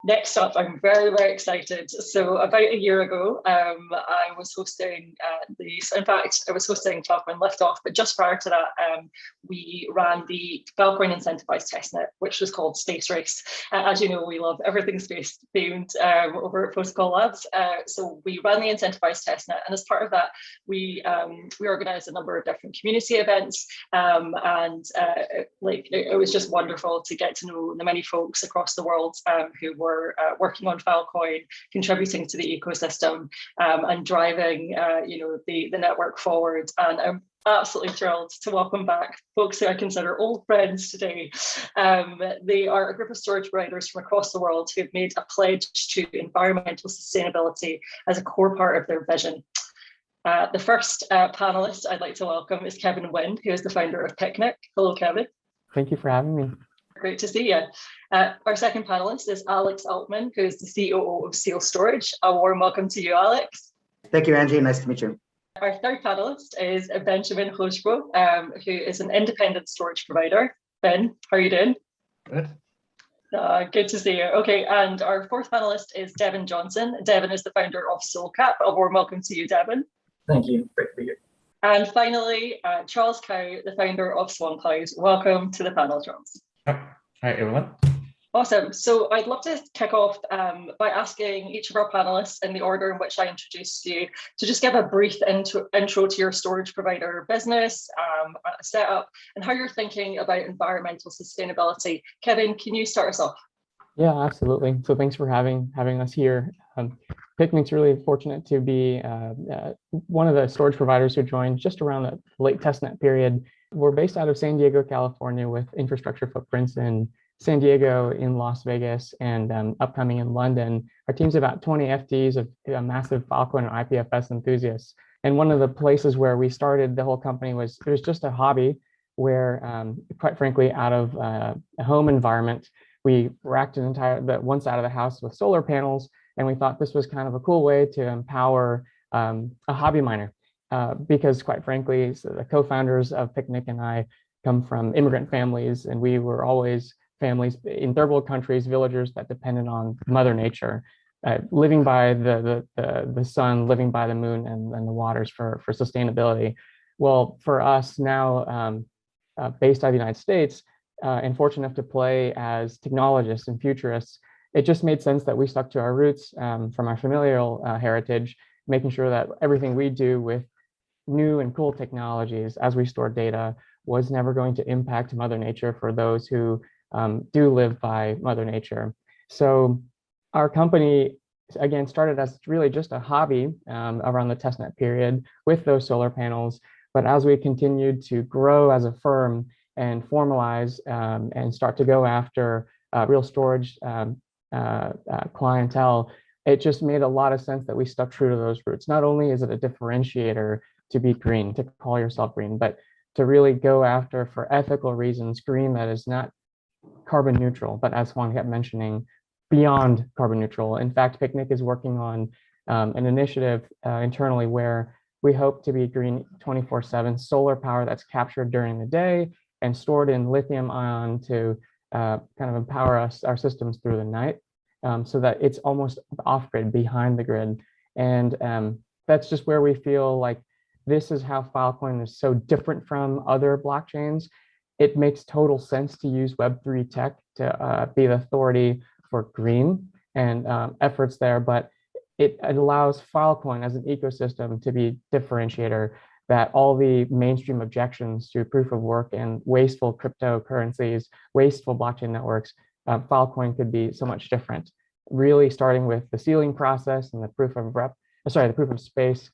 Next up, I'm very, very excited. So about a year ago, I was hosting in fact, I was hosting Falcon Liftoff, but just prior to that, we ran the Falcoin incentivized testnet, which was called Space Race. As you know, we love everything space themed over at Protocol Labs. So we ran the incentivized testnet, and as part of that, we organized a number of different community events, it was just wonderful to get to know the many folks across the world who were working on Falcoin, contributing to the ecosystem, and driving the network forward. And I'm absolutely thrilled to welcome back folks who I consider old friends today. They are a group of storage providers from across the world who have made a pledge to environmental sustainability as a core part of their vision. The first panelist I'd like to welcome is Devin, who is the founder of PiKNiK. Hello, Kevin. Thank you for having me. Great to see you. Our second panelist is Altman, who is the COO of Seal Storage. A warm welcome to you, Alex. Thank you, Angie. Nice to meet you. Our third panelist is Benjamin Hoejsbo, who is an independent storage provider. Ben, how are you doing? Good. Good to see you. Okay, and our fourth panelist is Devin Johnson. Devin is the founder of SoulCap. A warm welcome to you, Devin. Thank you. Great to be here. And finally, Charles Cow, the founder of Swan. Welcome to the panel, Charles. Hi, everyone. Awesome. So I'd love to kick off by asking each of our panelists, in the order in which I introduced you, to just give a brief intro to your storage provider business, setup, and how you're thinking about environmental sustainability. Kevin, can you start us off? Yeah, absolutely. So thanks for having us here. PiKNiK's really fortunate to be one of the storage providers who joined just around the late testnet period. We're based out of San Diego, California, with infrastructure footprints in San Diego, in Las Vegas, and upcoming in London. Our team's about 20 FTs of massive Falcon and IPFS enthusiasts. And one of the places where we started the whole company was just a hobby where, quite frankly, out of a home environment, we racked one side of the house with solar panels, and we thought this was kind of a cool way to empower a hobby miner. Because quite frankly, so the co-founders of PiKNiK and I come from immigrant families, and we were always families in third world countries, villagers that depended on Mother Nature, living by the sun, living by the moon and the waters for sustainability. Well, for us now, based out of the United States, and fortunate enough to play as technologists and futurists, it just made sense that we stuck to our roots from our familial heritage, making sure that everything we do with new and cool technologies as we store data was never going to impact Mother Nature for those who do live by Mother Nature. So our company, again, started as really just a hobby around the testnet period with those solar panels. But as we continued to grow as a firm and formalize and start to go after real storage clientele, it just made a lot of sense that we stuck true to those roots. Not only is it a differentiator to be green, to call yourself green, but to really go after, for ethical reasons, green that is not carbon neutral, but as Swan kept mentioning, beyond carbon neutral. In fact, PiKNiK is working on an initiative internally where we hope to be green 24/7, solar power that's captured during the day and stored in lithium ion to kind of empower our systems through the night, so that it's almost off-grid, behind the grid. And that's just where we feel like this is how Falcoin is so different from other blockchains. It makes total sense to use Web3 tech to be the authority for green and efforts there, but it allows Filecoin as an ecosystem to be differentiator, that all the mainstream objections to proof of work and wasteful cryptocurrencies, wasteful blockchain networks, Filecoin could be so much different. Really starting with the sealing process and the proof of space,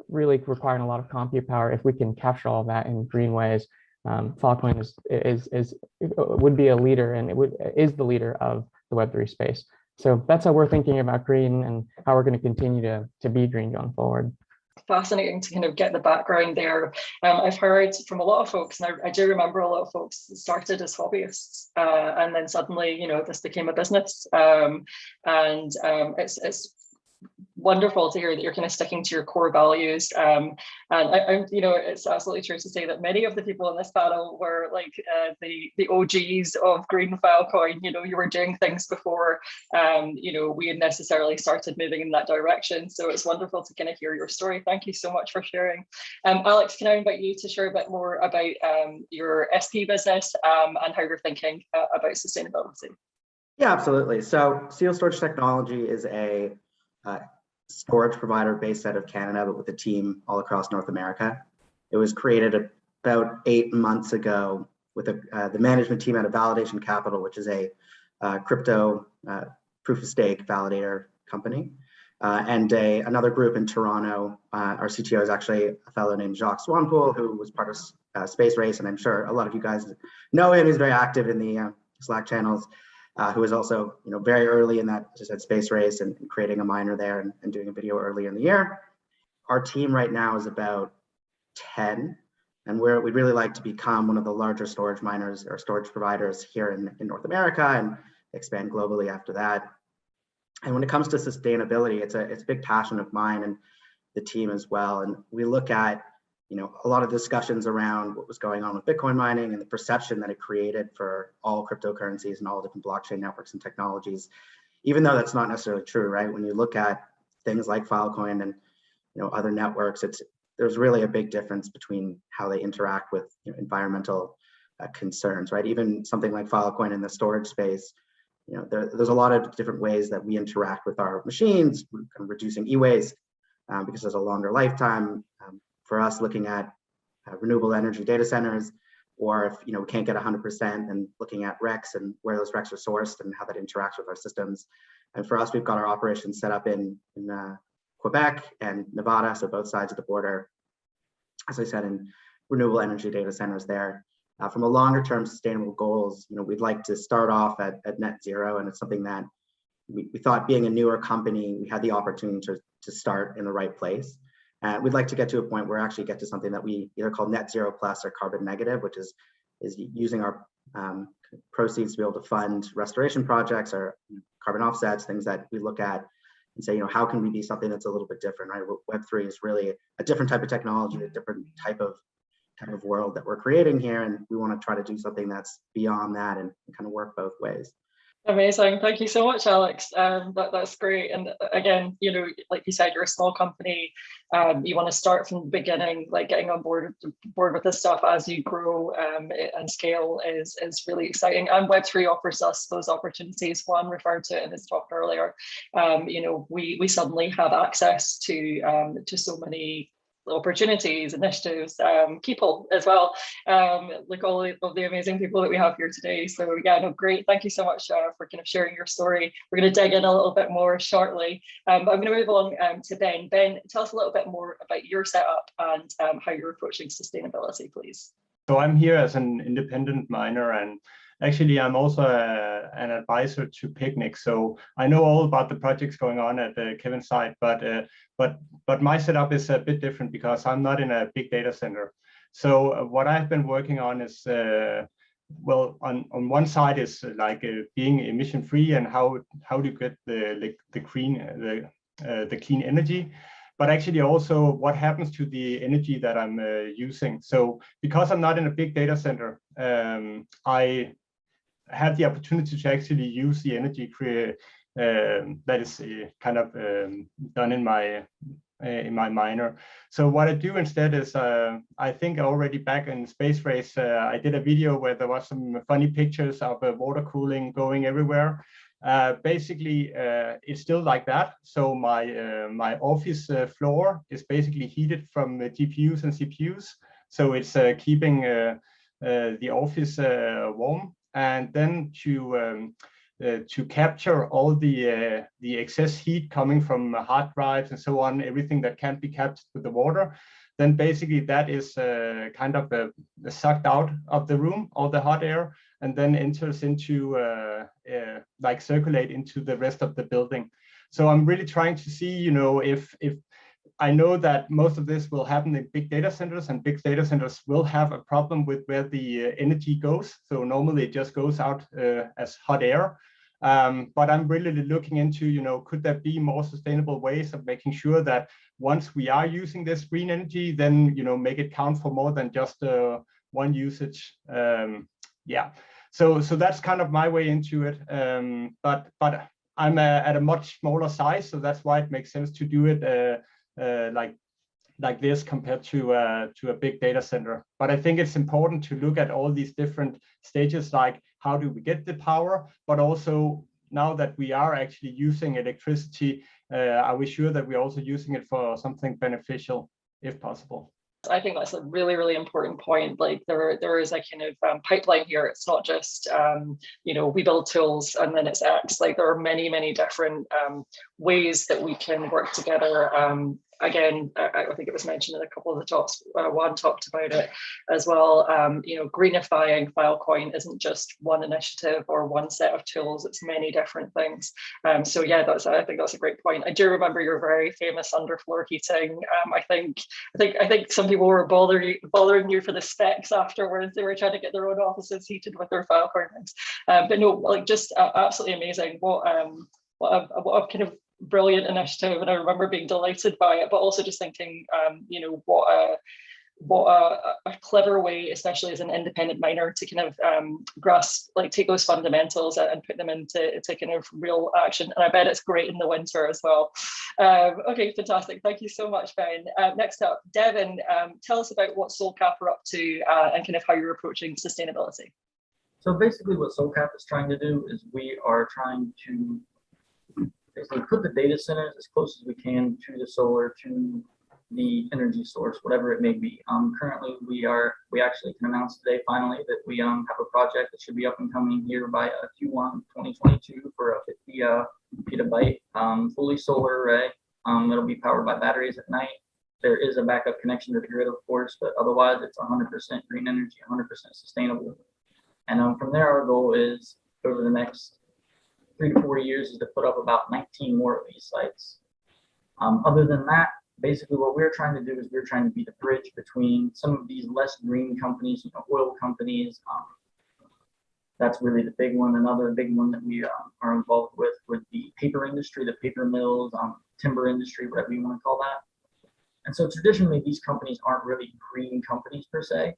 really requiring a lot of compute power. If we can capture all of that in green ways, Falcoin would be a leader, and is the leader of the Web3 space. So that's how we're thinking about green and how we're going to continue to be green going forward. Fascinating to kind of get the background there. I've heard from a lot of folks, and I do remember a lot of folks started as hobbyists, and then suddenly, this became a business. It's wonderful to hear that you're kind of sticking to your core values. And it's absolutely true to say that many of the people on this panel were like the OGs of green Falcoin. You were doing things before, we had necessarily started moving in that direction. So it's wonderful to kind of hear your story. Thank you so much for sharing. Alex, can I invite you to share a bit more about your SP business and how you're thinking about sustainability? Yeah, absolutely. So Seal Storage Technology is a storage provider based out of Canada, but with a team all across North America. It was created about 8 months ago with the management team out of Validation Capital, which is a crypto proof of stake validator company, and another group in Toronto. Our CTO is actually a fellow named Swan, who was part of Space Race, and I'm sure a lot of you guys know him. He's very active in the Slack channels. Who was also, very early in that, as I said, Space Race and creating a miner there and doing a video early in the year. Our team right now is about 10, and we'd really like to become one of the larger storage miners or storage providers here in North America and expand globally after that. And when it comes to sustainability, it's a big passion of mine and the team as well. And we look at a lot of discussions around what was going on with Bitcoin mining and the perception that it created for all cryptocurrencies and all different blockchain networks and technologies, even though that's not necessarily true, right? When you look at things like Filecoin and other networks, there's really a big difference between how they interact with environmental concerns, right? Even something like Filecoin in the storage space, there's a lot of different ways that we interact with our machines, kind of reducing e-waste because there's a longer lifetime. For us, looking at renewable energy data centers, or if we can't get 100%, and looking at RECs and where those RECs are sourced and how that interacts with our systems. And for us, we've got our operations set up in Quebec and Nevada, so both sides of the border, as I said, in renewable energy data centers there. From a longer term sustainable goals, we'd like to start off at net zero, and it's something that we thought, being a newer company, we had the opportunity to start in the right place. We'd like to get to a point where we actually get to something that we either call net zero plus or carbon negative, which is using our proceeds to be able to fund restoration projects or carbon offsets, things that we look at and say, how can we be something that's a little bit different, right? Web3 is really a different type of technology, a different type of world that we're creating here, and we want to try to do something that's beyond that and kind of work both ways. Amazing. Thank you so much, Alex. That's great. And again, like you said, you're a small company. You want to start from the beginning, like getting on board with this stuff as you grow and scale is really exciting. And Web3 offers us those opportunities. Juan referred to it in his talk earlier. We suddenly have access to so many opportunities, initiatives, people as well, like all of the amazing people that we have here today. So yeah, no, great. Thank you so much for kind of sharing your story. We're going to dig in a little bit more shortly, but I'm going to move on to Ben. Ben, tell us a little bit more about your setup and how you're approaching sustainability, please. So I'm here as an independent miner, and actually I'm also an advisor to PiKNiK. So I know all about the projects going on at Kevin's side, but my setup is a bit different because I'm not in a big data center. So what I've been working on is, well, on one side is like being emission free and how do you get the clean energy. But actually also what happens to the energy that I'm using. So because I'm not in a big data center, I have the opportunity to actually use the energy that is kind of done in my miner. So what I do instead is, I think already back in Space Race, I did a video where there was some funny pictures of water cooling going everywhere. Basically, it's still like that. So my office floor is basically heated from GPUs and CPUs. So it's keeping the office warm. And then to capture all the excess heat coming from hard drives and so on, everything that can't be captured with the water, then basically that is kind of sucked out of the room, all the hot air, and then enters into like circulate into the rest of the building. So I'm really trying to see, if I know that most of this will happen in big data centers, and big data centers will have a problem with where the energy goes. So normally it just goes out as hot air. But I'm really looking into, could there be more sustainable ways of making sure that once we are using this green energy, then, make it count for more than just one usage. Yeah, so that's kind of my way into it. But I'm at a much smaller size, so that's why it makes sense to do it like this compared to a big data center. But I think it's important to look at all these different stages, like how do we get the power, but also now that we are actually using electricity, are we sure that we're also using it for something beneficial, if possible? I think that's a really, really important point. Like there is a kind of pipeline here. It's not just, we build tools and then it's X. Like there are many, many different ways that we can work together. Again, I think it was mentioned in a couple of the talks. Juan talked about it as well. Greenifying Filecoin isn't just one initiative or one set of tools. It's many different things. So yeah, I think that's a great point. I do remember your very famous underfloor heating. I think some people were bothering you for the specs afterwards. They were trying to get their own offices heated with their Filecoin rigs. But no, like just absolutely amazing. What a kind of brilliant initiative, and I remember being delighted by it, but also just thinking, what a clever way, especially as an independent miner, to kind of grasp, like take those fundamentals and put them into kind of real action. And I bet it's great in the winter as well. Okay, fantastic. Thank you so much, Ben. Next up, Devin, tell us about what SolCap are up to and kind of how you're approaching sustainability. So basically what SolCap is trying to do is we are trying to basically put the data centers as close as we can to the solar, to the energy source, whatever it may be. Currently, we actually can announce today finally that we have a project that should be up and coming here by Q1 2022 for a 50 petabyte fully solar array. It'll be powered by batteries at night. There is a backup connection to the grid, of course, but otherwise it's 100% green energy, 100% sustainable. And from there, our goal is over the next 3 to 4 years is to put up about 19 more of these sites. Other than that, basically what we're trying to do is we're trying to be the bridge between some of these less green companies, oil companies. That's really the big one. Another big one that we are involved with the paper industry, the paper mills, timber industry, whatever you want to call that. And so traditionally, these companies aren't really green companies per se.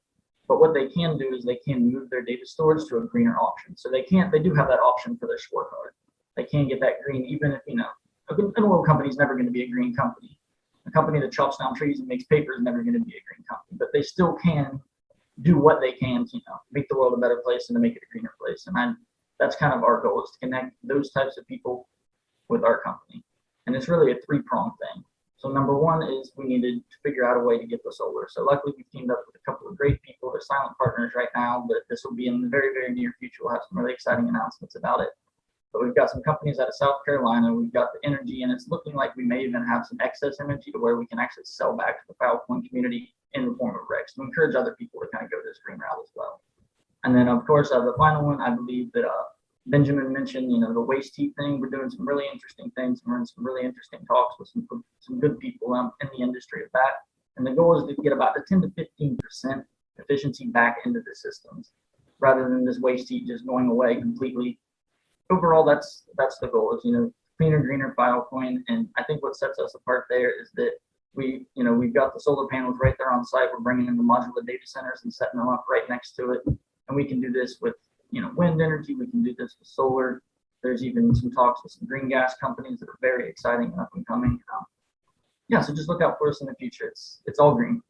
But what they can do is they can move their data storage to a greener option. So they do have that option for their scorecard. They can get that green, even if, an oil company is never going to be a green company. A company that chops down trees and makes paper is never going to be a green company, but they still can do what they can to, make the world a better place and to make it a greener place. And that's kind of our goal, is to connect those types of people with our company. And it's really a 3-pronged thing. So number one is we needed to figure out a way to get the solar. So luckily we've teamed up with a couple of great people. They're silent partners right now, but this will be in the very, very near future. We'll have some really exciting announcements about it. But we've got some companies out of South Carolina. We've got the energy, and it's looking like we may even have some excess energy to where we can actually sell back to the Falcon community in the form of REX to encourage other people to kind of go this green route as well. And then of course, the final one, I believe that Benjamin mentioned, the waste heat thing. We're doing some really interesting things. We're in some really interesting talks with some good people in the industry of that. And the goal is to get about the 10 to 15% efficiency back into the systems, rather than this waste heat just going away completely. Overall, that's the goal, is cleaner, greener Filecoin. And I think what sets us apart there is that we've got the solar panels right there on site. We're bringing in the modular data centers and setting them up right next to it, and we can do this with wind energy. We can do this with solar. There's even some talks with some green gas companies that are very exciting and up and coming. Yeah, so just look out for us in the future. It's all green.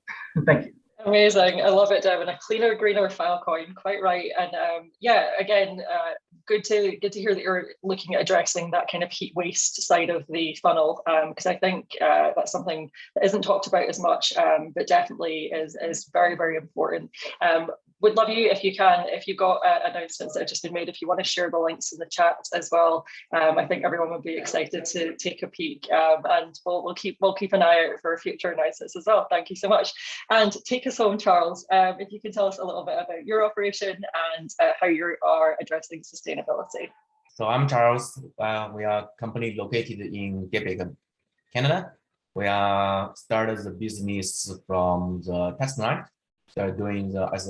Thank you. Amazing. I love it, Devin. A cleaner, greener Falcoin. Quite right. And yeah, again, good to hear that you're looking at addressing that kind of heat waste side of the funnel, because I think that's something that isn't talked about as much, but definitely is very, very important. Would love you, if you can, if you've got announcements that have just been made, if you want to share the links in the chat as well. I think everyone would be excited to take a peek, and we'll keep an eye out for future announcements as well. Thank you so much. And take us home, Charles. If you can tell us a little bit about your operation and how you are addressing sustainability. So I'm Charles. We are a company located in Quebec, Canada. We started the business from the test night. So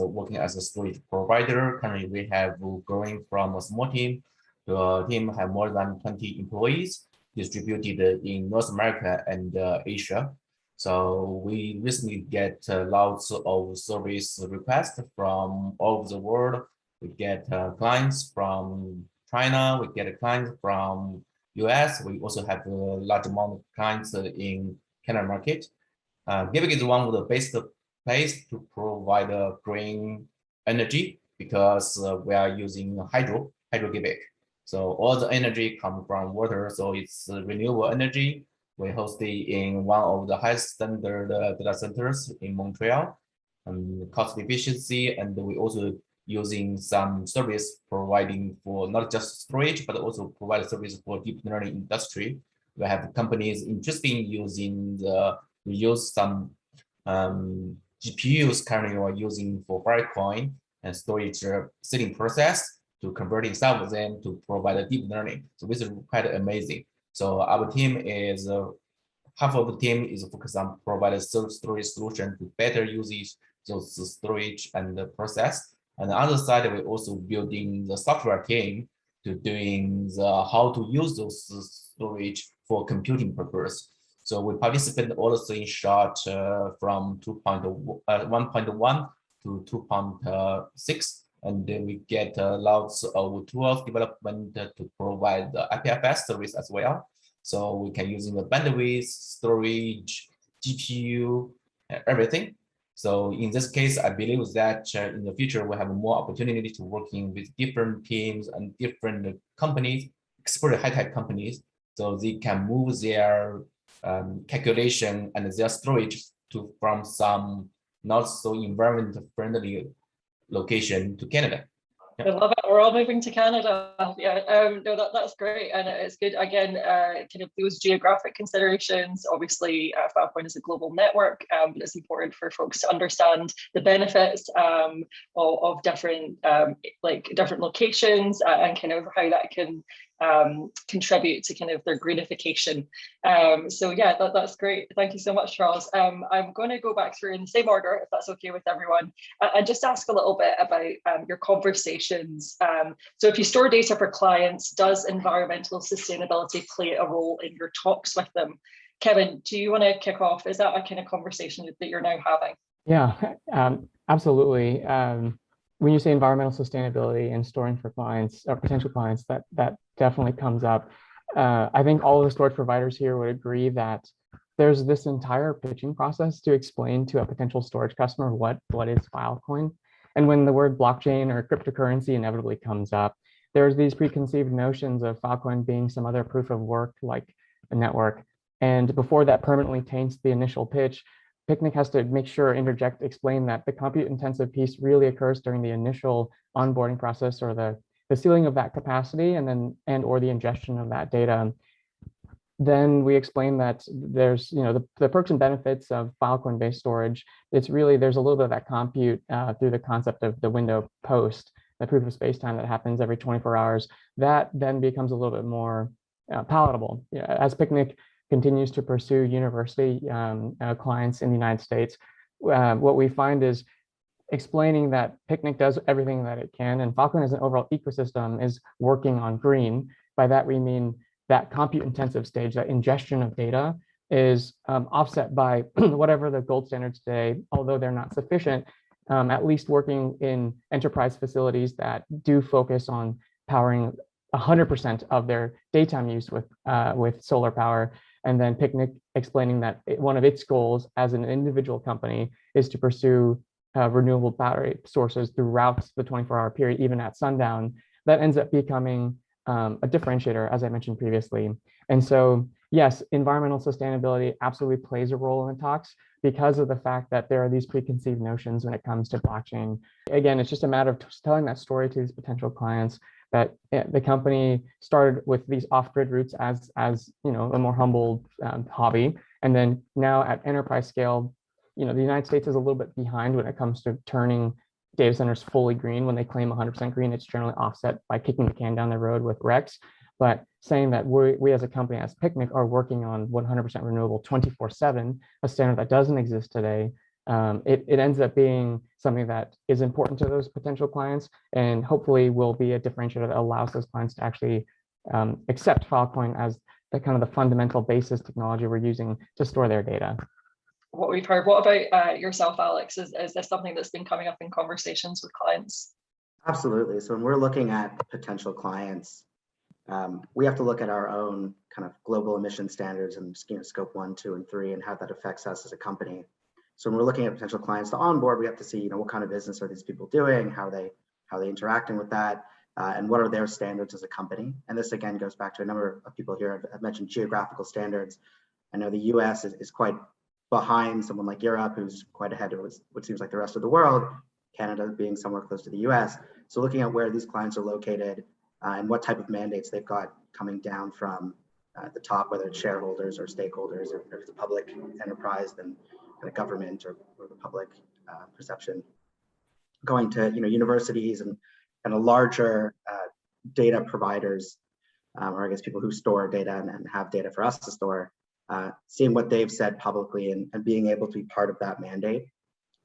working as a storage provider. Currently, we have growing from a small team The team have more than 20 employees distributed in North America and Asia. So we recently get lots of service requests from all over the world. We get clients from China, we get clients from US. We also have a large amount of clients in Canada market. PiKNiK is one of the best place to provide green energy because we are using hydro PiKNiK. So all the energy comes from water, so it's renewable energy. We host it in one of the highest standard data centers in Montreal, cost efficiency, and we also using some service providing for not just storage, but also provide service for deep learning industry. We have companies interested in using we use some GPUs currently we're using for Filecoin and storage seeding process to converting some of them to provide a deep learning. So this is quite amazing. So our team is half of the team is focused on providing self-storage solution to better use those storage and the process. On the other side, we're also building the software team to doing the how to use those storage for computing purpose. So we participate also in short from 1.1 to 2.6, and then we get lots of tools development to provide the IPFS service as well. So we can using the bandwidth, storage, GPU, everything. So in this case, I believe that in the future, we have more opportunity to working with different teams and different companies, especially high-tech companies, so they can move their calculation and their storage to from some not so environment-friendly location to Canada. I love it. We're all moving to Canada. Yeah, no, that's great, and it's good. Again, kind of those geographic considerations. Obviously, Falcoin is a global network, but it's important for folks to understand the benefits of different different locations and kind of how that can contribute to kind of their greenification. So yeah, that's great. Thank you so much, Charles. I'm going to go back through in the same order, if that's okay with everyone, and just ask a little bit about your conversations. So if you store data for clients, does environmental sustainability play a role in your talks with them? Kevin, do you want to kick off? Is that a kind of conversation that you're now having? Yeah, absolutely. When you say environmental sustainability and storing for clients or potential clients, that definitely comes up. I think all of the storage providers here would agree that there's this entire pitching process to explain to a potential storage customer what is Filecoin. And when the word blockchain or cryptocurrency inevitably comes up, there's these preconceived notions of Falcon being some other proof of work like a network. And before that permanently taints the initial pitch, PiKNiK has to make sure, explain that the compute intensive piece really occurs during the initial onboarding process or the sealing of that capacity and or the ingestion of that data. Then we explain that there's the perks and benefits of Filecoin based storage. It's really there's a little bit of that compute through the concept of the window post, the proof of space time that happens every 24 hours. That then becomes a little bit more palatable. As PiKNiK continues to pursue university clients in the United States, what we find is explaining that PiKNiK does everything that it can, and Falcon as an overall ecosystem is working on green. By that we mean that compute intensive stage, that ingestion of data is offset by whatever the gold standards today, although they're not sufficient, at least working in enterprise facilities that do focus on powering 100% of their daytime use with solar power. And then PiKNiK explaining that one of its goals as an individual company is to pursue renewable battery sources throughout the 24-hour period, even at sundown. That ends up becoming a differentiator, as I mentioned previously. And so, yes, environmental sustainability absolutely plays a role in the talks because of the fact that there are these preconceived notions when it comes to blockchain. Again, it's just a matter of telling that story to these potential clients that the company started with these off-grid routes as a more humble hobby, and then now at enterprise scale, the United States is a little bit behind when it comes to turning data centers fully green. When they claim 100% green, it's generally offset by kicking the can down the road with RECs. But saying that we as a company, as PiKNiK, are working on 100% renewable 24/7, a standard that doesn't exist today, it ends up being something that is important to those potential clients, and hopefully will be a differentiator that allows those clients to actually accept Filecoin as the kind of the fundamental basis technology we're using to store their data. What we've heard. What about yourself, Alex? Is this something that's been coming up in conversations with clients? Absolutely. So when we're looking at potential clients, we have to look at our own kind of global emission standards and scope 1, 2, and 3, and how that affects us as a company. So when we're looking at potential clients to onboard, we have to see, what kind of business are these people doing, how are they interacting with that, and what are their standards as a company. And this again goes back to a number of people here have mentioned geographical standards. I know the US is quite behind someone like Europe, who's quite ahead of what seems like the rest of the world, Canada being somewhere close to the US. So looking at where these clients are located and what type of mandates they've got coming down from the top, whether it's shareholders or stakeholders, or if it's a public enterprise, then the government or the public perception, going to universities and kind of larger data providers, or I guess people who store data and have data for us to store, seeing what they've said publicly and being able to be part of that mandate.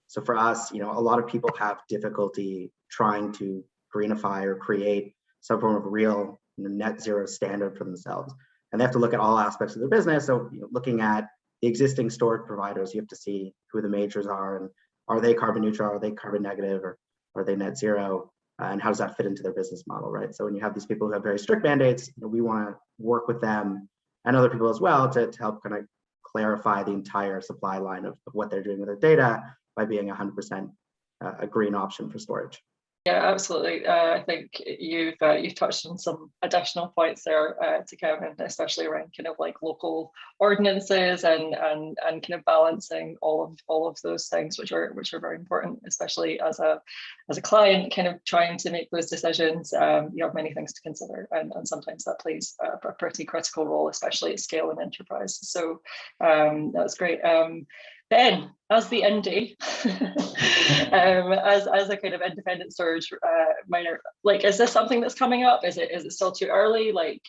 So for us, a lot of people have difficulty trying to greenify or create some form of real net zero standard for themselves. And they have to look at all aspects of their business. So looking at the existing storage providers, you have to see who the majors are, and are they carbon neutral, are they carbon negative, or are they net zero, and how does that fit into their business model, right? So when you have these people who have very strict mandates, we want to work with them and other people as well to help kind of clarify the entire supply line of what they're doing with their data by being 100% a green option for storage. Yeah, absolutely. I think you've touched on some additional points there to Kevin, especially around kind of like local ordinances and kind of balancing all of those things, which are very important, especially as a client kind of trying to make those decisions. You have many things to consider, and sometimes that plays a pretty critical role, especially at scale and enterprise. So that's great. Ben, as the indie, as a kind of independent storage miner, like, is this something that's coming up? Is it still too early? Like,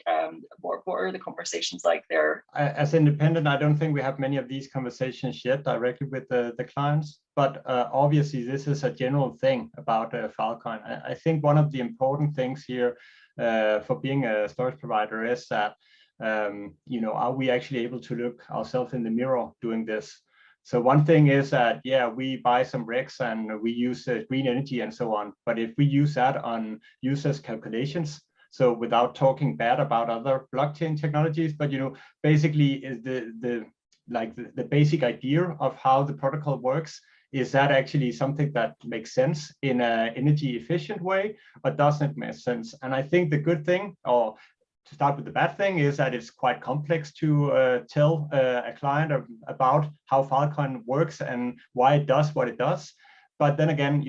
what are the conversations like there? As independent, I don't think we have many of these conversations yet directly with the clients, but obviously this is a general thing about Falcon. I think one of the important things here for being a storage provider is that, are we actually able to look ourselves in the mirror doing this? So one thing is that, yeah, we buy some RECs and we use green energy and so on. But if we use that on users' calculations, so without talking bad about other blockchain technologies, but basically is the basic idea of how the protocol works, is that actually something that makes sense in an energy efficient way, or doesn't make sense? And I think the good thing, or to start with the bad thing, is that it's quite complex to tell a client about how Falcon works and why it does what it does. But then again,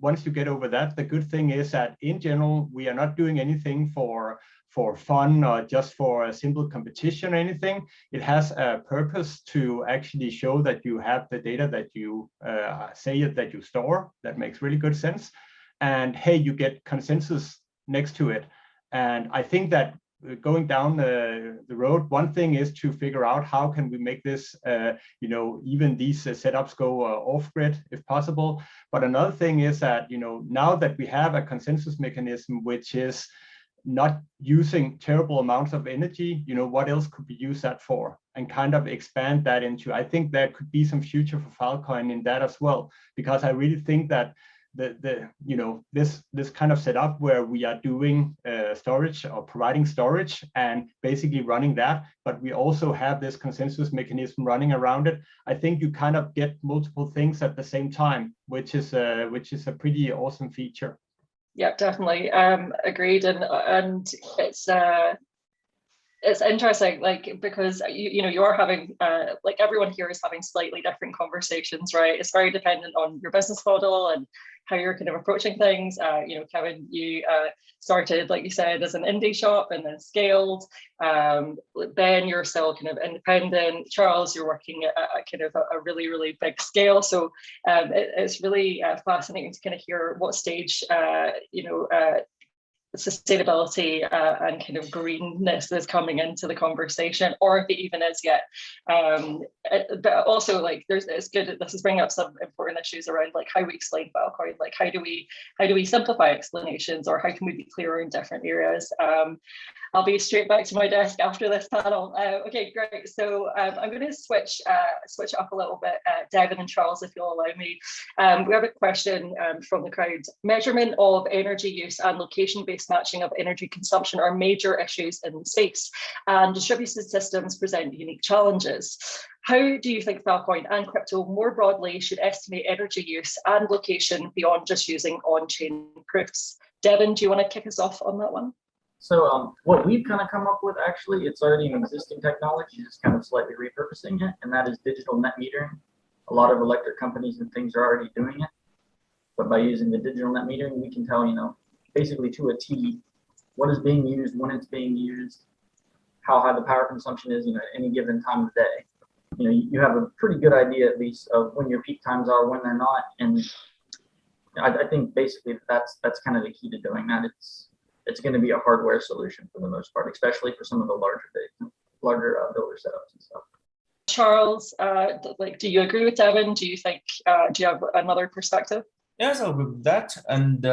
once you get over that, the good thing is that in general, we are not doing anything for fun or just for a simple competition or anything. It has a purpose to actually show that you have the data that you say that you store. That makes really good sense. And hey, you get consensus next to it. And I think that going down the road, one thing is to figure out how can we make this, even these setups go off grid if possible. But another thing is that, now that we have a consensus mechanism, which is not using terrible amounts of energy, what else could we use that for? And kind of expand that into, I think there could be some future for Falcoin in that as well, because I really think that this kind of setup where we are doing storage or providing storage and basically running that, but we also have this consensus mechanism running around it. I think you kind of get multiple things at the same time, which is a pretty awesome feature. Yeah, definitely. Agreed. And it's interesting, like, because you're having like everyone here is having slightly different conversations, right? It's very dependent on your business model and how you're kind of approaching things. Kevin, you started, like you said, as an indie shop and then scaled. Ben, you're still kind of independent. Charles, you're working at kind of a really, really big scale. So it's really fascinating to kind of hear what stage sustainability and kind of greenness is coming into the conversation, or if it even is yet. But also, like, it's good. This is bringing up some important issues around like how we explain Falcoin. Like, how do we simplify explanations, or how can we be clearer in different areas? I'll be straight back to my desk after this panel. Okay, great. So I'm going to switch up a little bit. Devin and Charles, if you'll allow me. We have a question from the crowd. Measurement of energy use and location-based matching of energy consumption are major issues in space, and distributed systems present unique challenges. How do you think Falcoin and crypto more broadly should estimate energy use and location beyond just using on-chain proofs? Devin, do you want to kick us off on that one? So what we've kind of come up with, actually, it's already an existing technology, just kind of slightly repurposing it, and that is digital net metering. A lot of electric companies and things are already doing it, but by using the digital net metering, we can tell, basically to a T, what is being used, when it's being used, how high the power consumption is, at any given time of day. You have a pretty good idea, at least, of when your peak times are, when they're not, and I think basically that's kind of the key to doing that. It's going to be a hardware solution for the most part, especially for some of the larger builder setups and stuff. Charles, do you agree with Devin? Do you think? Do you have another perspective? Yes, I agree with that. And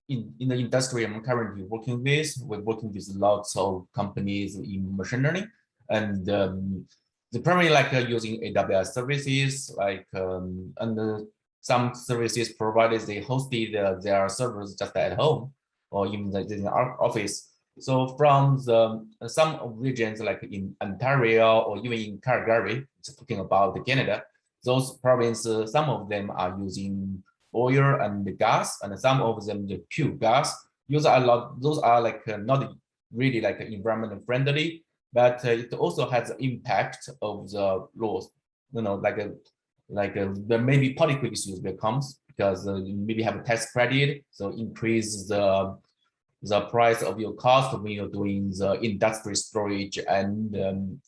in the industry I'm currently working with, we're working with lots of companies in machine learning, and they're primarily using AWS services, and some services providers, they hosted their servers just at home or even in our office. So from some regions like in Ontario or even in Calgary, talking about Canada, those provinces, some of them are using oil and gas, and some of them the pure gas. Those are not really environment friendly, but it also has the impact of the laws. There may be political issues that comes because you maybe have a tax credit, so increase the price of your cost when you're doing the industry storage and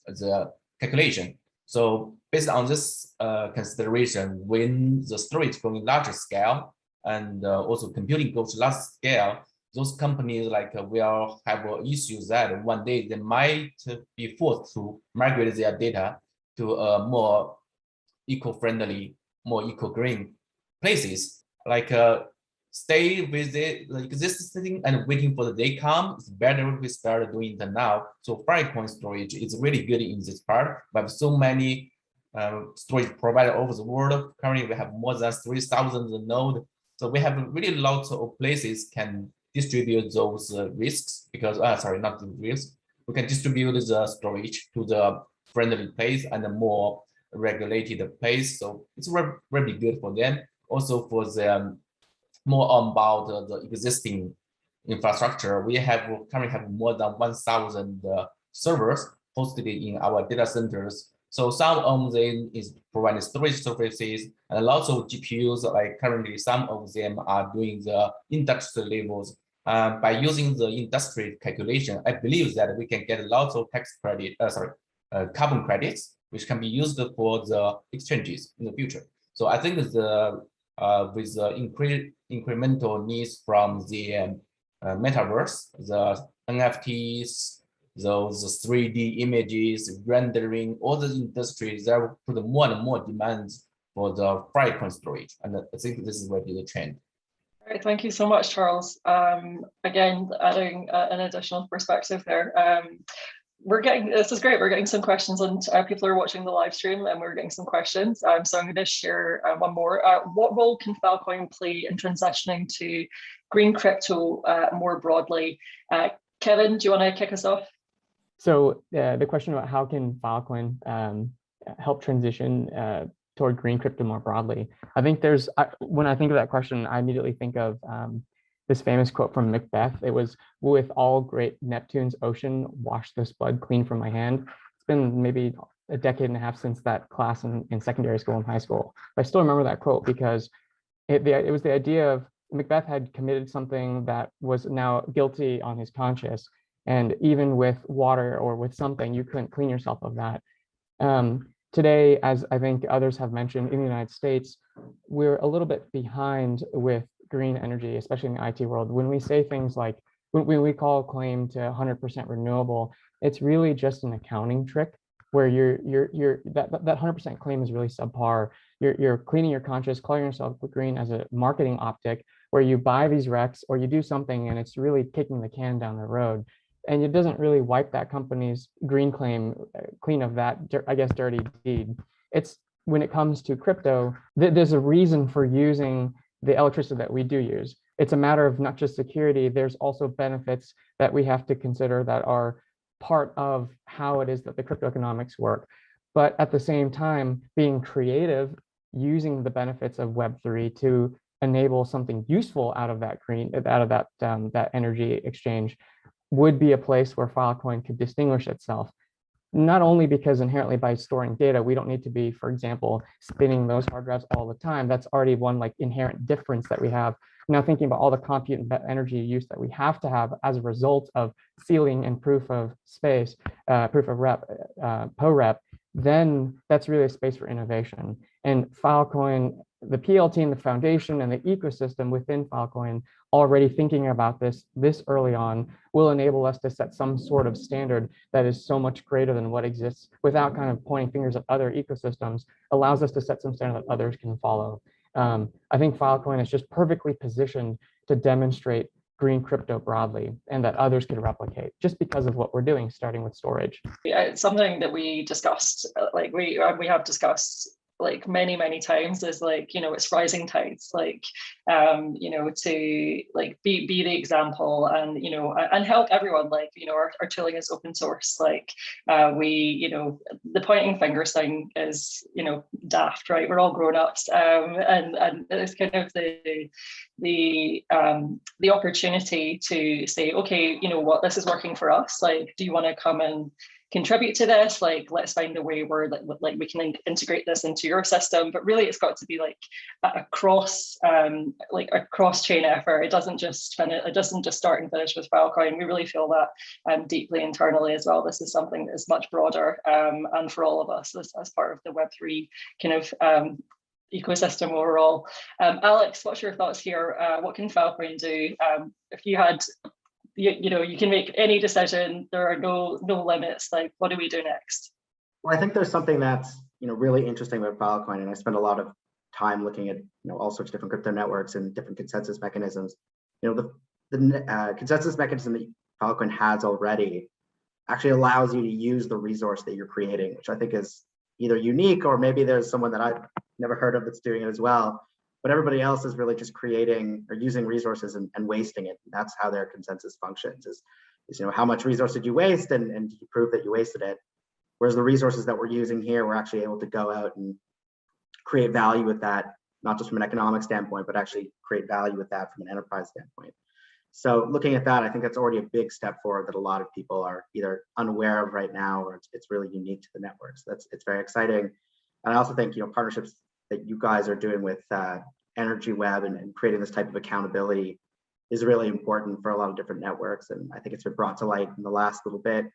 the calculation. So based on this consideration, when the storage going larger scale and also computing goes large scale, those companies will have issues that one day they might be forced to migrate their data to a more eco-friendly, more eco-green places. Stay with the existing and waiting for the day come. It's better if we start doing it now. So Filecoin storage is really good in this part. We have so many storage providers over the world. Currently, we have more than 3,000 nodes. So we have really lots of places can distribute those risks because, not the risk. We can distribute the storage to the friendly place and a more regulated place. So it's really good for them. Also for them, more about the existing infrastructure. We currently have more than 1,000 servers hosted in our data centers. So some of them is providing storage services and lots of GPUs. Currently, some of them are doing the industry levels. By using the industry calculation, I believe that we can get lots of carbon credits, which can be used for the exchanges in the future. So I think with the incremental needs from the metaverse, the NFTs, those 3D images, rendering, all the industries that will put more and more demands for the Filecoin storage. And I think this is really the trend. All right, thank you so much, Charles. Again, adding an additional perspective there. This is great. We're getting some questions, and people are watching the live stream, and we're getting some questions. So I'm going to share one more. What role can Falcoin play in transitioning to green crypto more broadly? Kevin, do you want to kick us off? So the question about how can Falcoin help transition toward green crypto more broadly? I think when I think of that question, I immediately think of this famous quote from Macbeth. It was, "With all great Neptune's ocean, wash this blood clean from my hand." It's been maybe a decade and a half since that class in secondary school and high school. But I still remember that quote because it was the idea of Macbeth had committed something that was now guilty on his conscience. And even with water or with something, you couldn't clean yourself of that. Today, as I think others have mentioned, in the United States, we're a little bit behind with green energy, especially in the IT world, when we say things like, when we call a claim to 100% renewable, it's really just an accounting trick where that 100% claim is really subpar. You're cleaning your conscience, calling yourself green as a marketing optic, where you buy these RECs or you do something and it's really kicking the can down the road. And it doesn't really wipe that company's green claim clean of that, I guess, dirty deed. It's when it comes to crypto, there's a reason for using the electricity that we do use. It's a matter of not just security, there's also benefits that we have to consider that are part of how it is that the crypto economics work. But at the same time, being creative, using the benefits of Web3 to enable something useful out of that that energy exchange would be a place where Filecoin could distinguish itself. Not only because inherently by storing data, we don't need to be, for example, spinning those hard drives all the time. That's already one like inherent difference that we have. Now thinking about all the compute and energy use that we have to have as a result of sealing and proof of space, proof of rep, POREP, then that's really a space for innovation. And Filecoin, the PL team, the foundation, and the ecosystem within Filecoin already thinking about this early on will enable us to set some sort of standard that is so much greater than what exists without kind of pointing fingers at other ecosystems, allows us to set some standard that others can follow. I think Filecoin is just perfectly positioned to demonstrate green crypto broadly and that others could replicate just because of what we're doing, starting with storage. Yeah, it's something that we discussed, like we have discussed like many times, is like, you know, it's rising tides, like, you know, to like be the example and, you know, and help everyone. Like, you know, our tooling is open source. Like we, you know, the pointing fingers thing is, you know, daft, right? We're all grown-ups, and it's kind of the opportunity to say, okay, you know what, this is working for us. Like, do you want to come and contribute to this? Like, let's find a way where like we can integrate this into your system. But really, it's got to be like a cross chain effort. It doesn't just start and finish with Falcoin. We really feel that deeply internally as well. This is something that is much broader, and for all of us as part of the Web3 kind of ecosystem overall. Alex, what's your thoughts here? What can Falcoin do? If you had, you know, you can make any decision, there are no limits, like what do we do next? Well, I think there's something that's, you know, really interesting about Falcoin, and I spend a lot of time looking at, you know, all sorts of different crypto networks and different consensus mechanisms. You know, the consensus mechanism that Falcoin has already actually allows you to use the resource that you're creating, which I think is either unique or maybe there's someone that I've never heard of that's doing it as well. But everybody else is really just creating or using resources and wasting it. That's how their consensus functions, is you know, how much resource did you waste and did you prove that you wasted it? Whereas the resources that we're using here, we're actually able to go out and create value with that, not just from an economic standpoint, but actually create value with that from an enterprise standpoint. So looking at that, I think that's already a big step forward that a lot of people are either unaware of right now, or it's really unique to the networks. It's very exciting. And I also think, you know, partnerships that you guys are doing with Energy Web and creating this type of accountability is really important for a lot of different networks. And I think it's been brought to light in the last little bit,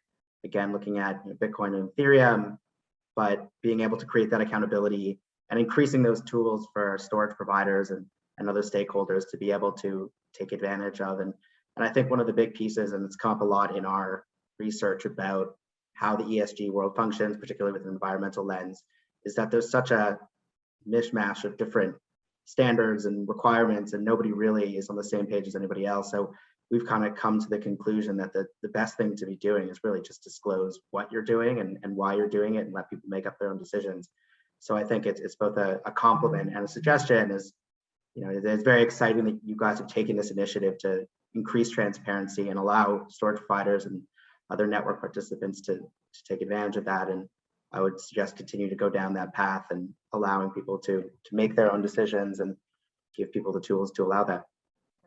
again, looking at, you know, Bitcoin and Ethereum, but being able to create that accountability and increasing those tools for storage providers and other stakeholders to be able to take advantage of. And I think one of the big pieces, and it's come up a lot in our research about how the ESG world functions, particularly with an environmental lens, is that there's such a mishmash of different standards and requirements, and nobody really is on the same page as anybody else. So we've kind of come to the conclusion that the best thing to be doing is really just disclose what you're doing and why you're doing it, and let people make up their own decisions. So I think it's both a compliment and a suggestion. Is, you know, it's very exciting that you guys have taken this initiative to increase transparency and allow storage providers and other network participants to take advantage of that. And I would suggest continue to go down that path and allowing people to make their own decisions and give people the tools to allow that.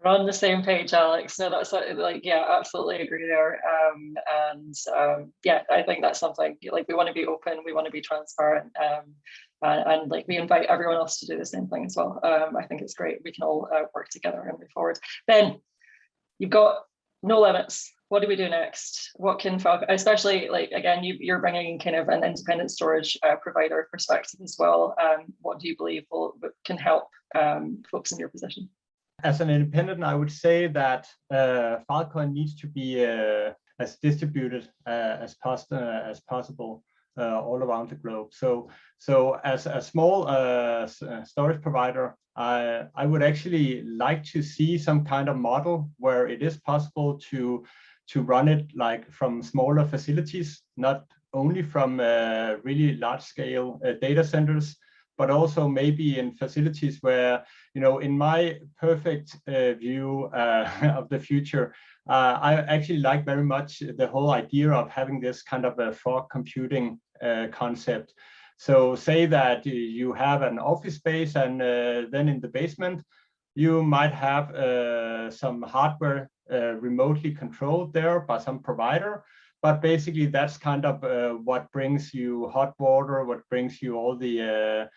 We're on the same page, Alex. No, that's like, yeah, absolutely agree there. Yeah, I think that's something, like, we want to be open, we want to be transparent, and like we invite everyone else to do the same thing as well. I think it's great. We can all work together and move forward. Ben, you've got no limits. What do we do next? What can Falcon, especially, like, again, you're bringing kind of an independent storage provider perspective as well. What do you believe can help folks in your position? as an independent, I would say that Falcon needs to be as distributed as possible all around the globe. So as a small storage provider, I would actually like to see some kind of model where it is possible to run it like from smaller facilities, not only from really large scale data centers, but also maybe in facilities where, you know, in my perfect view of the future, I actually like very much the whole idea of having this kind of a fog computing concept. So say that you have an office space, and then in the basement, you might have some hardware remotely controlled there by some provider. But basically, that's kind of what brings you hot water, what brings you all the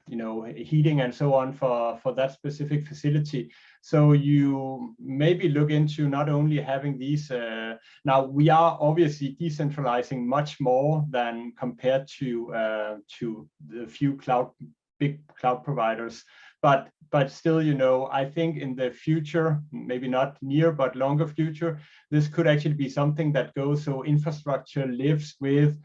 you know, heating and so on for that specific facility. So you maybe look into not only having these. Now we are obviously decentralizing much more than compared to the few big cloud providers. But still, you know, I think in the future, maybe not near but longer future, this could actually be something that goes, so infrastructure lives with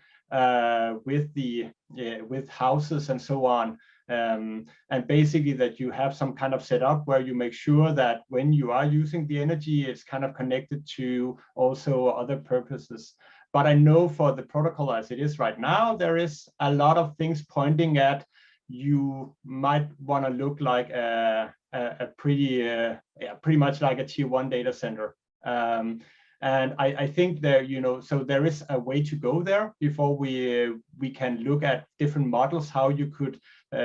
houses and so on, and basically that you have some kind of setup where you make sure that when you are using the energy, it's kind of connected to also other purposes. But I know for the protocol as it is right now, there is a lot of things pointing at you might want to look like a pretty much like a tier 1 data center. And I think that, you know, so there is a way to go there before we can look at different models, how you could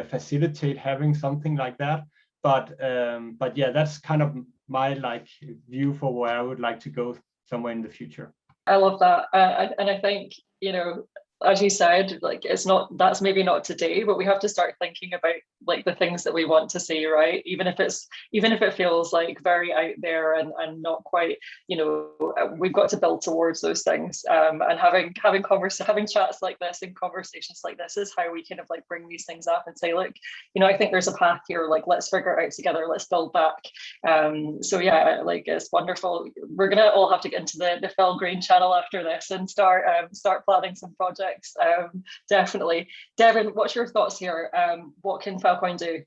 facilitate having something like that. But yeah, that's kind of my like view for where I would like to go somewhere in the future. I love that. And I think, you know, as you said, like that's maybe not today, but we have to start thinking about like the things that we want to see, right? Even if it feels like very out there and not quite, you know, we've got to build towards those things. And having chats like this and conversations like this is how we kind of like bring these things up and say, look, you know, I think there's a path here, like let's figure it out together, let's build back. So yeah, like it's wonderful. We're gonna all have to get into the Phil Green channel after this and start planning some projects. Definitely. Devin, what's your thoughts here? What can Falcoin do?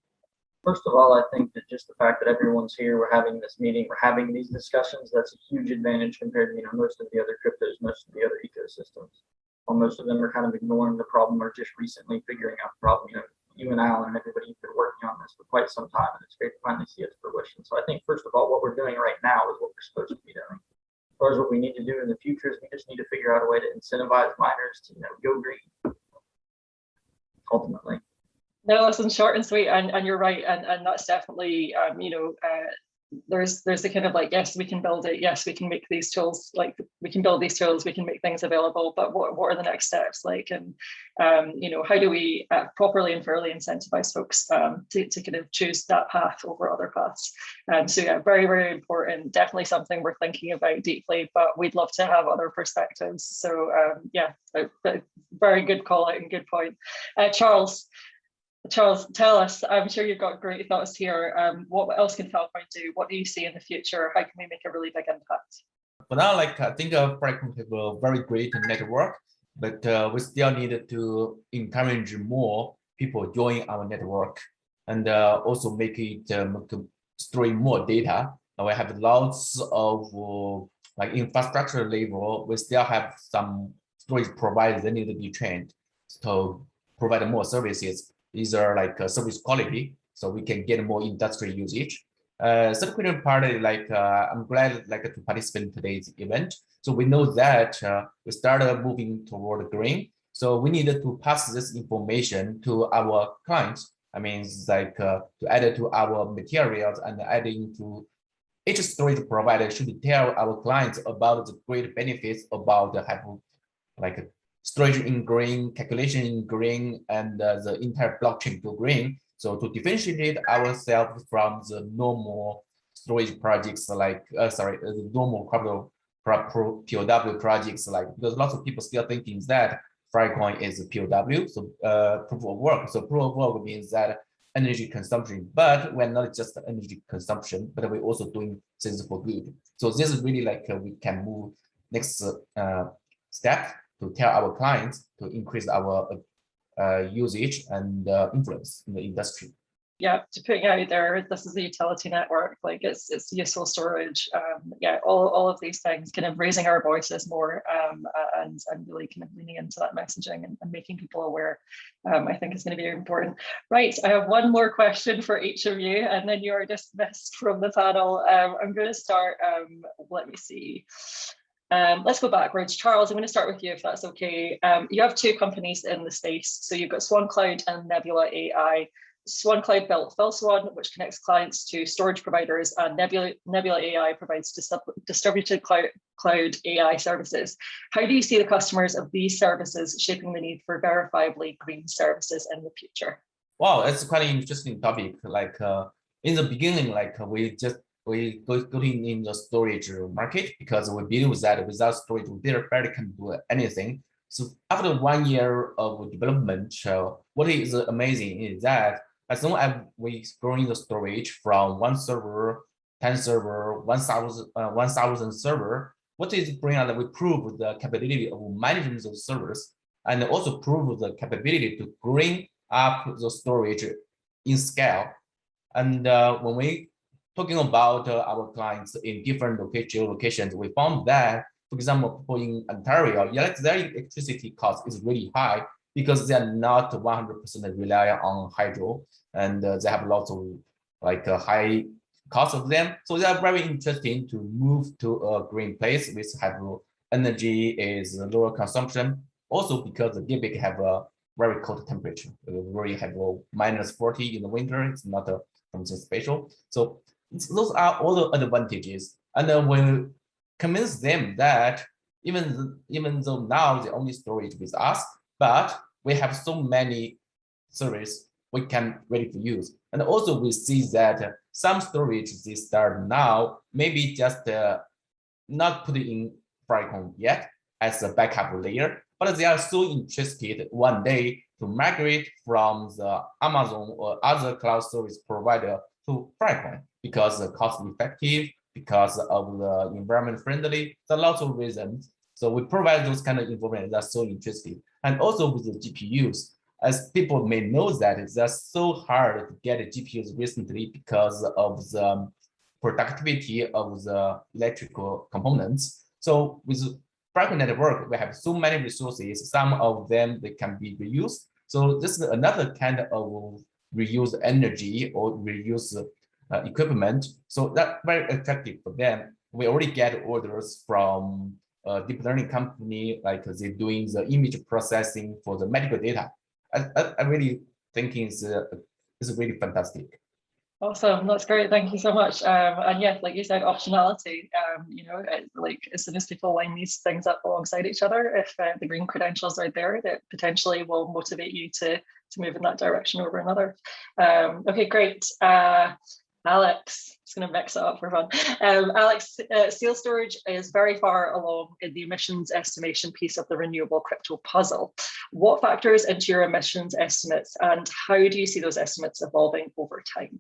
First of all, I think that just the fact that everyone's here, we're having this meeting, we're having these discussions, that's a huge advantage compared to, you know, most of the other cryptos, most of the other ecosystems. Well, most of them are kind of ignoring the problem or just recently figuring out the problem. You know, you and Alan and everybody have been working on this for quite some time, and it's great to finally see its fruition. So I think, first of all, what we're doing right now is what we're supposed to be doing. As far as what we need to do in the future is we just need to figure out a way to incentivize miners to, you know, go green, ultimately. No, listen, short and sweet, and you're right, and that's definitely you know, there's the kind of like, yes, we can build it, yes, we can make these tools, like we can build these tools, we can make things available, but what are the next steps, like, and you know, how do we properly and fairly incentivize folks to kind of choose that path over other paths? So yeah, very, very important, definitely something we're thinking about deeply, but we'd love to have other perspectives. So yeah, very good call out and good point. Charles, tell us, I'm sure you've got great thoughts here. What else can Falcoin do? What do you see in the future? How can we make a really big impact? For now, like I think Filecoin have a very great network, but we still need to encourage more people join our network, and also make it storing more data. We have lots of like infrastructure level. We still have some storage providers that need to be trained to provide more services. These are like service quality, so we can get more industry usage. Second part is like I'm glad like to participate in today's event. So we know that we started moving toward green. So we needed to pass this information to our clients. I mean, like to add it to our materials and adding to each storage provider should tell our clients about the great benefits about the like storage in green, calculation in green, and the entire blockchain to green. So to differentiate ourselves from the normal storage projects like, the normal crypto POW projects, like, because lots of people still thinking that Filecoin is a POW, so proof of work. So proof of work means that energy consumption, but we're not just energy consumption, but we're also doing things for good. So this is really like we can move next step to tell our clients to increase our usage and influence in the industry. Yeah, to put it out there, this is the utility network, like it's useful storage. Yeah, all of these things, kind of raising our voices more and really kind of leaning into that messaging and making people aware, I think is going to be important. Right, I have one more question for each of you, and then you are dismissed from the panel. I'm going to start, let me see. Let's go backwards. Charles, I'm going to start with you if that's okay. You have two companies in the space. So you've got Swan Cloud and Nebula AI. Swan Cloud built Swan, which connects clients to storage providers, and Nebula AI provides distributed cloud AI services. How do you see the customers of these services shaping the need for verifiably green services in the future? Wow, it's quite an interesting topic. Like in the beginning, like we going in the storage market because we believe that without storage, we barely can do anything. So after 1 year of development, what is amazing is that as long as we growing the storage from 1 server, 10 server, 1,000 server, what is bringing out that we prove the capability of managing those servers and also prove the capability to bring up the storage in scale. And when we talking about our clients in different locations, we found that, for example, in Ontario, their electricity cost is really high because they are not 100% reliant on hydro, and they have lots of like high cost of them. So they are very interesting to move to a green place with hydro energy is lower consumption. Also because the Quebec have a very cold temperature, we have -40 in the winter. It's not something special. So those are all the advantages. And then we convince them that even though now they only storage with us, but we have so many services we can ready to use. And also we see that some storage they start now, maybe just not put in Falcon yet as a backup layer, but they are so interested one day to migrate from the Amazon or other cloud service provider to Falcon because the cost effective, because of the environment friendly. There are lots of reasons. So we provide those kind of information that's so interesting. And also with the GPUs, as people may know that it's just so hard to get GPUs recently because of the productivity of the electrical components. So with Falcon network, we have so many resources. Some of them they can be reused. So this is another kind of reuse energy or reuse equipment. So that's very attractive for them. We already get orders from a deep learning company, like they're doing the image processing for the medical data. I really think it's really fantastic. Awesome, that's great. Thank you so much. And yeah, like you said, optionality. You know, like as soon as people line these things up alongside each other, if the green credentials are there, that potentially will motivate you to move in that direction over another. Okay, great. Alex, it's going to mix it up for fun. Alex, Seal Storage is very far along in the emissions estimation piece of the renewable crypto puzzle. What factors into your emissions estimates, and how do you see those estimates evolving over time?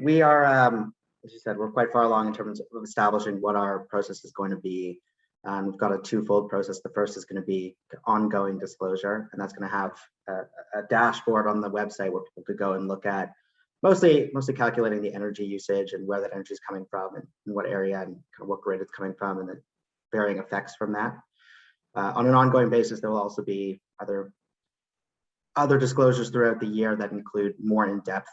We are, as you said, we're quite far along in terms of establishing what our process is going to be. We've got a twofold process. The first is going to be ongoing disclosure, and that's going to have a dashboard on the website where people could go and look at mostly calculating the energy usage and where that energy is coming from and in what area and kind of what grid it's coming from and the varying effects from that. On an ongoing basis, there will also be other disclosures throughout the year that include more in-depth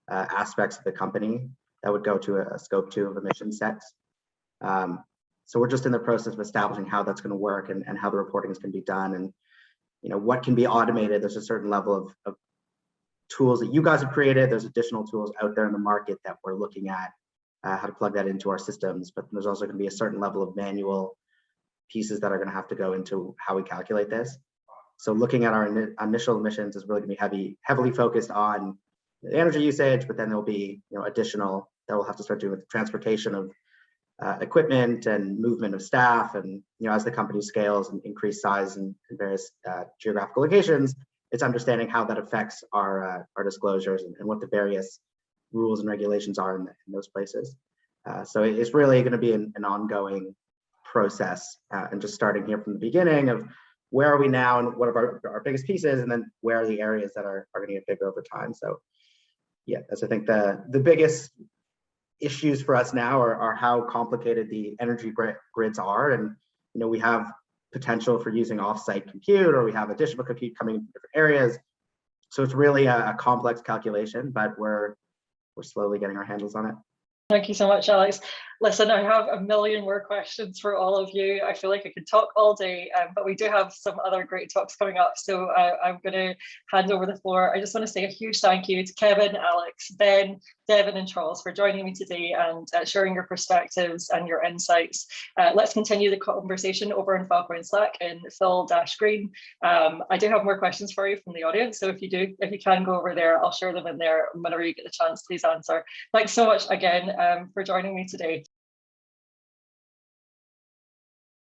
aspects of the company that would go to a scope 2 of emission sets. So we're just in the process of establishing how that's going to work and how the reporting is going to be done and what can be automated. There's a certain level of tools that you guys have created. There's additional tools out there in the market that we're looking at how to plug that into our systems, but there's also going to be a certain level of manual pieces that are going to have to go into how we calculate this. So looking at our initial emissions is really going to be heavily focused on the energy usage, but then there'll be additional that we'll have to start doing with transportation of equipment and movement of staff, and as the company scales and increase size in various geographical locations, it's understanding how that affects our disclosures and what the various rules and regulations are in those places. So it's really going to be an ongoing process, and just starting here from the beginning of where are we now and what are our biggest pieces, and then where are the areas that are going to get bigger over time. So yeah, that's I think the biggest issues for us now are how complicated the energy grids are, and we have potential for using offsite compute, or we have additional compute coming from different areas. So it's really a complex calculation, but we're slowly getting our handles on it. Thank you so much, Alex. Listen, I have a million more questions for all of you. I feel like I could talk all day, but we do have some other great talks coming up. So I'm going to hand over the floor. I just want to say a huge thank you to Kevin, Alex, Ben, Devin, and Charles for joining me today and sharing your perspectives and your insights. Let's continue the conversation over in Falcoin Slack in Phil-Green. I do have more questions for you from the audience. So if you can go over there, I'll share them in there whenever you get the chance, please answer. Thanks so much again for joining me today.